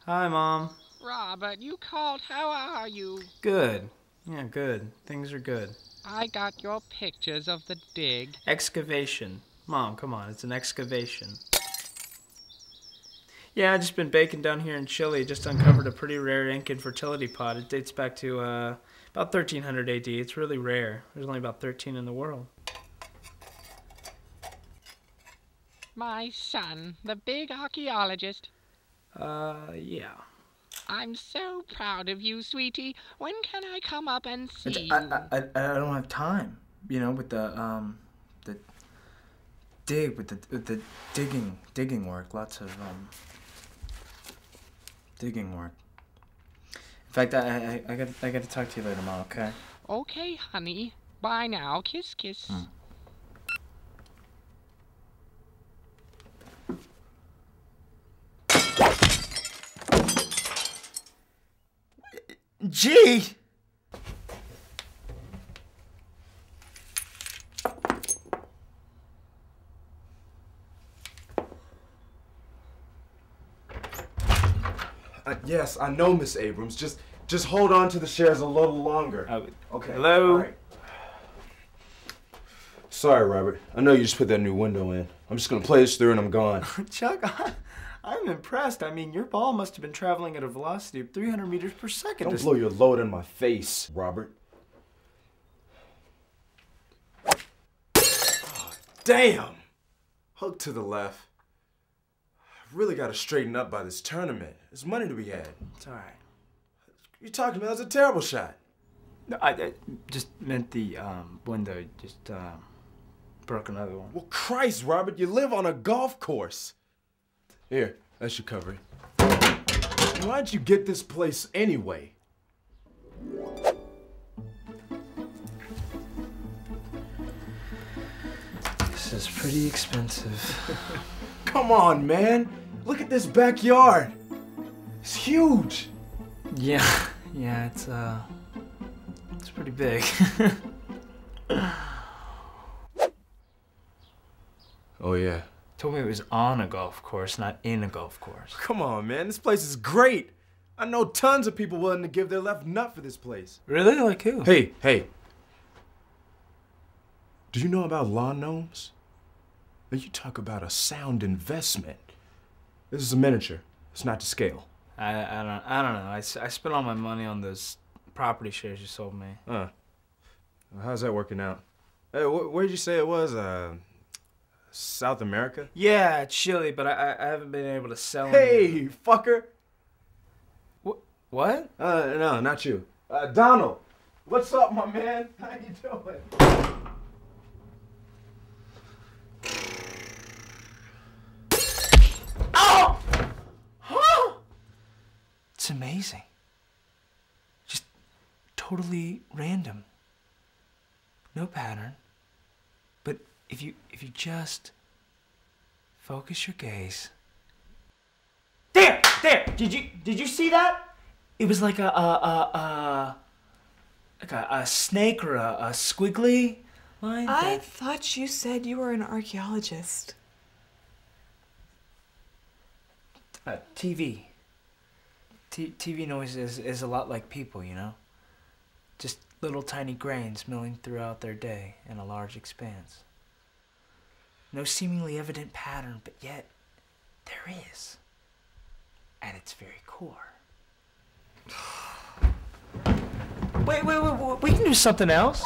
Hi, Mom. Robert, you called. How are you? Good. Yeah, good. Things are good. I got your pictures of the dig. Excavation. Mom, come on. It's an excavation. Yeah, I just been baking down here in Chile. Just uncovered a pretty rare Incan fertility pot. It dates back to about 1300 AD. It's really rare. There's only about 13 in the world. My son, the big archaeologist. Yeah. I'm so proud of you, sweetie. When can I come up and see I, you? I don't have time. You know, with the dig, with the digging work. Lots of digging work. In fact, I got to talk to you later, Mom. Okay. Okay, honey. Bye now. Kiss, kiss. Gee. Yes, I know, Miss Abrams. Just hold on to the shares a little longer. Okay. Hello? All right. Sorry, Robert. I know you just put that new window in. I'm just gonna play this through and I'm gone. Chuck, I'm impressed. I mean, your ball must have been traveling at a velocity of 300 meters per second. Don't blow your load in my face, Robert. Oh, damn! Hook to the left. I really gotta straighten up by this tournament. There's money to be had. It's all right. You're talking about that was a terrible shot. No, I just meant the window just broke another one. Well, Christ, Robert, you live on a golf course. Here, that should cover it. Why'd you get this place anyway? This is pretty expensive. Come on, man. Look at this backyard. It's huge. Yeah, it's pretty big. Oh, yeah. Told me it was on a golf course, not in a golf course. Come on, man. This place is great. I know tons of people willing to give their left nut for this place. Really? Like who? Hey. Do you know about lawn gnomes? You talk about a sound investment. This is a miniature. It's not to scale. I don't know. I spent all my money on those property shares you sold me. Huh. How's that working out? Hey, where'd you say it was? South America? Yeah, Chile, but I haven't been able to sell Hey, fucker! What? No, not you. Donald! What's up, my man? How you doing? Oh! Huh? It's amazing. Just totally random. No pattern. But if you just focus your gaze. There! Did you see that? It was like a snake or a squiggly line. I thought you said you were an archaeologist. TV. TV noise is a lot like people, you know? Just little tiny grains milling throughout their day in a large expanse. No seemingly evident pattern, but yet there is. At its very core. Wait, we can do something else.